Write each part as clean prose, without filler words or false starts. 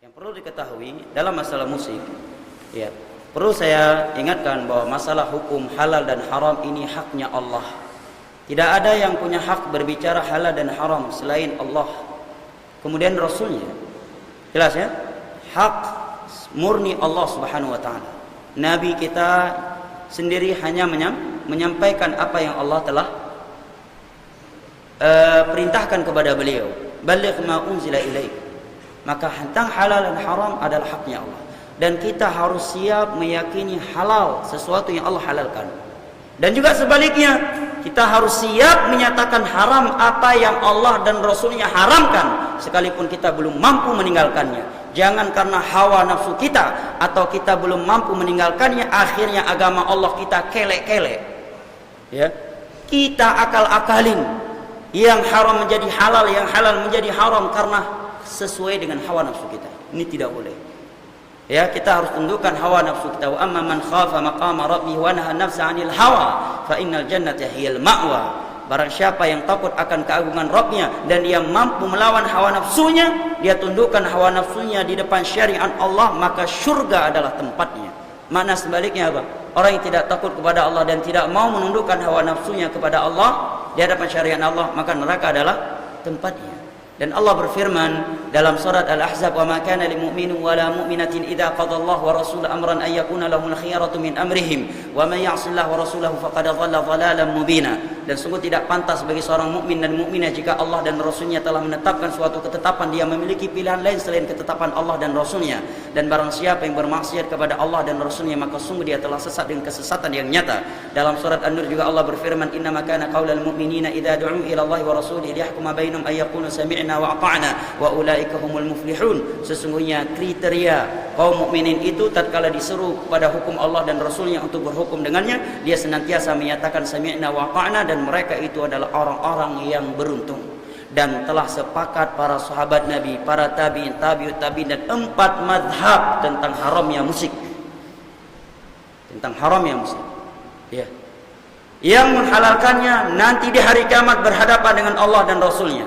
Yang perlu diketahui dalam masalah musik, ya, perlu saya ingatkan bahwa masalah hukum halal dan haram ini haknya Allah. Tidak ada yang punya hak berbicara halal dan haram selain Allah, kemudian Rasulnya. Jelas ya? Hak murni Allah Subhanahu wa taala. Nabi kita sendiri hanya menyampaikan apa yang Allah telah perintahkan kepada beliau. Baligh ma unzila ilaik. Maka tentang halal dan haram adalah haknya Allah. Dan kita harus siap meyakini halal sesuatu yang Allah halalkan. Dan juga sebaliknya, kita harus siap menyatakan haram apa yang Allah dan Rasulnya haramkan, sekalipun kita belum mampu meninggalkannya. Jangan karena hawa nafsu kita atau kita belum mampu meninggalkannya, akhirnya agama Allah kita kelek-kelek. Ya, kita akal-akalin yang haram menjadi halal, yang halal menjadi haram karena sesuai dengan hawa nafsu kita. Ini tidak boleh. Ya, kita harus tundukkan hawa nafsu kita. Wa amma man khafa maqama rabbih wa nahaa nafsa 'anil hawa fa innal jannata hiyal ma'wa. Barang siapa yang takut akan keagungan Rabbnya dan dia mampu melawan hawa nafsunya, dia tundukkan hawa nafsunya di depan syariat Allah, maka syurga adalah tempatnya. Makna sebaliknya apa? Orang yang tidak takut kepada Allah dan tidak mau menundukkan hawa nafsunya kepada Allah di hadapan syariat Allah, maka neraka adalah tempatnya. Dan Allah berfirman dalam surat Al-Ahzab, "Wa ma kana lil mu'minin wa la mu'minatin idza qada Allah wa rasuluhu amran ay yakuna lahumul khiyaratu min amrihim wa may ya'sillaha wa rasulahu faqad dhalla dhalalan mubina." Dan sungguh tidak pantas bagi seorang mukmin dan mukminah jika Allah dan Rasulnya telah menetapkan suatu ketetapan, dia memiliki pilihan lain selain ketetapan Allah dan Rasulnya. Dan barang siapa yang bermaksiat kepada Allah dan Rasulnya, maka sungguh dia telah sesat dengan kesesatan yang nyata. Dalam surat An-Nur juga Allah berfirman, "Innama kana qaulal mu'minina idza du'u ila Allah wa rasulihi liyahkuma bainahum ay yaqulu sami'na wa ata'na wa ulaika humul muflihun." Sesungguhnya kriteria kaum mukminin itu tatkala diseru pada hukum Allah dan Rasulnya untuk berhukum dengannya, dia senantiasa menyatakan sami'na wa ata'na, dan mereka itu adalah orang-orang yang beruntung. Dan telah sepakat para sahabat Nabi, para tabi'in, tabi'ut tabi'in, dan 4 mazhab tentang haramnya musik. Tentang haramnya musik. Ya. Yang menghalalkannya nanti di hari kiamat berhadapan dengan Allah dan Rasulnya.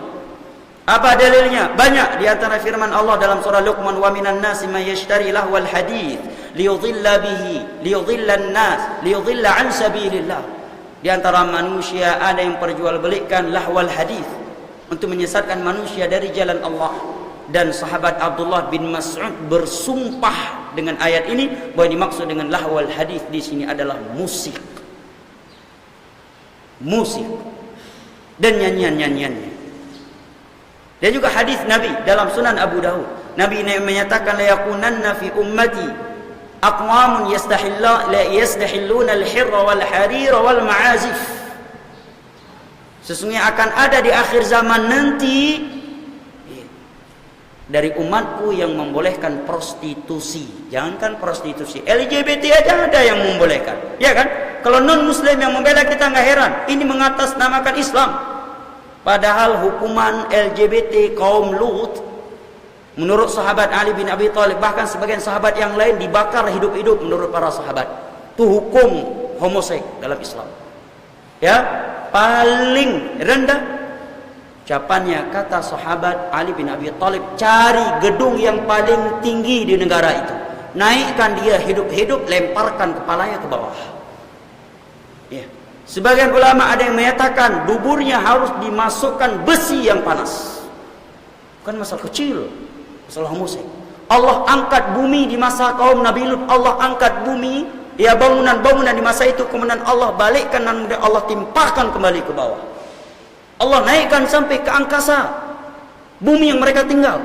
Apa dalilnya? Banyak di antara firman Allah dalam surah Luqman, "Wa minan nasi may yashtari lahwal hadits liyudhilla bihi liyudhillan nas liyudhilla an sabilillah." Di antara manusia ada yang perjualbelikan lahwal hadits untuk menyesatkan manusia dari jalan Allah. Dan sahabat Abdullah bin Mas'ud bersumpah dengan ayat ini bahwa dimaksud dengan lahwal hadits di sini adalah musik. Musik dan nyanyian-nyanyiannya. Dan juga hadis Nabi dalam Sunan Abu Dawud, Nabi menyatakan, "La yakunanna fi ummati aqwamun yastahilluna al-hirra wal harira wal ma'azif." Sesungguhnya akan ada di akhir zaman nanti dari umatku yang membolehkan prostitusi. Jangankan prostitusi, LGBT aja ada yang membolehkan, ya kan? Kalau non muslim yang membela kita nggak heran. Ini mengatasnamakan Islam. Padahal hukuman LGBT kaum Lut menurut sahabat Ali bin Abi Thalib, bahkan sebagian sahabat yang lain dibakar hidup-hidup menurut para sahabat. Itu hukum homoseks dalam Islam. Ya, paling rendah ucapannya kata sahabat Ali bin Abi Thalib, cari gedung yang paling tinggi di negara itu, naikkan dia hidup-hidup, lemparkan kepalanya ke bawah. Ya. Sebagian ulama ada yang menyatakan duburnya harus dimasukkan besi yang panas. Bukan masalah kecil, masalah homoseks. Allah angkat bumi di masa kaum Nabi Lut, Allah angkat bumi, ya, bangunan-bangunan di masa itu, kemudian Allah balikkan dan kemudian Allah timpahkan kembali ke bawah. Allah naikkan sampai ke angkasa bumi yang mereka tinggal,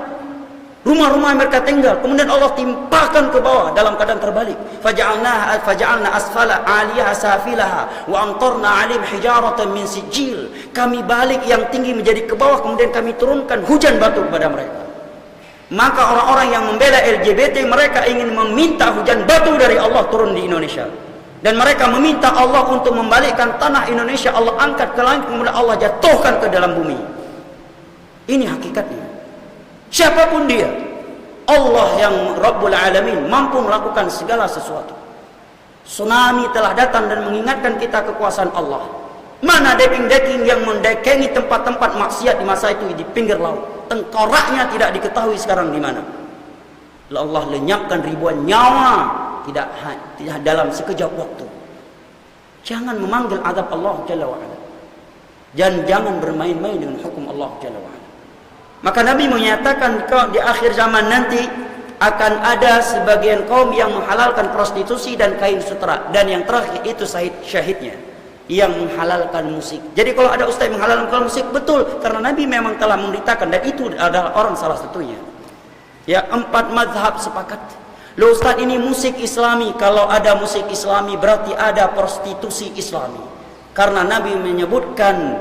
rumah-rumah yang mereka tinggal, kemudian Allah timpahkan ke bawah dalam keadaan terbalik. Faja'alna asfala 'aliyaha safilaha wa amtarna 'alaihim hijaratan min sijil. Kami balik yang tinggi menjadi ke bawah, kemudian kami turunkan hujan batu kepada mereka. Maka orang-orang yang membela LGBT, mereka ingin meminta hujan batu dari Allah turun di Indonesia. Dan mereka meminta Allah untuk membalikkan tanah Indonesia, Allah angkat ke langit, kemudian Allah jatuhkan ke dalam bumi. Ini hakikatnya. Siapapun dia, Allah yang Rabbul Alamin mampu melakukan segala sesuatu. Tsunami telah datang dan mengingatkan kita kekuasaan Allah. Mana daging-daging yang mendatangi tempat-tempat maksiat di masa itu di pinggir laut. Tengkoraknya tidak diketahui sekarang di mana. Allah lenyapkan ribuan nyawa tidak dalam sekejap waktu. Jangan memanggil azab Allah Jalla wa'ala. Dan jangan bermain-main dengan hukum Allah Jalla wa'ala. Maka Nabi menyatakan di akhir zaman nanti akan ada sebagian kaum yang menghalalkan prostitusi dan kain sutra. Dan yang terakhir itu syahidnya yang menghalalkan musik. Jadi kalau ada ustaz yang menghalalkan musik, betul, karena Nabi memang telah memberitakan, dan itu adalah orang salah satunya. Ya, 4 mazhab sepakat. Loh ustaz, ini musik islami. Kalau ada musik islami berarti ada prostitusi islami. Karena Nabi menyebutkan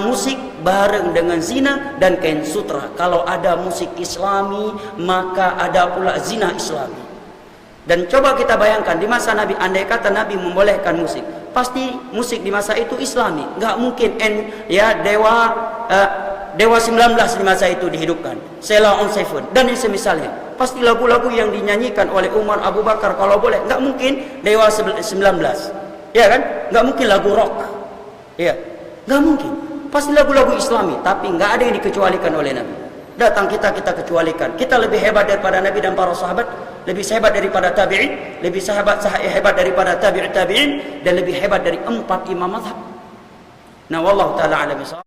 musik bareng dengan zina dan kain sutra. Kalau ada musik islami, maka ada pula zina islami. Dan coba kita bayangkan, di masa Nabi, andai kata Nabi membolehkan musik, pasti musik di masa itu islami. Nggak mungkin Dewa 19 di masa itu dihidupkan, Sheila on Seven dan yang semisalnya. Pasti lagu-lagu yang dinyanyikan oleh Umar, Abu Bakar kalau boleh. Nggak mungkin Dewa 19, ya kan? Nggak mungkin lagu rock, ya, nggak mungkin. Pasti lagu-lagu islami, tapi nggak ada yang dikecualikan oleh Nabi. Datang kita kecualikan. Kita lebih hebat daripada Nabi dan para sahabat, lebih hebat daripada tabi'in, lebih hebat daripada tabi'in, dan lebih hebat dari 4 imam mazhab. Nah, wallahu taala alam.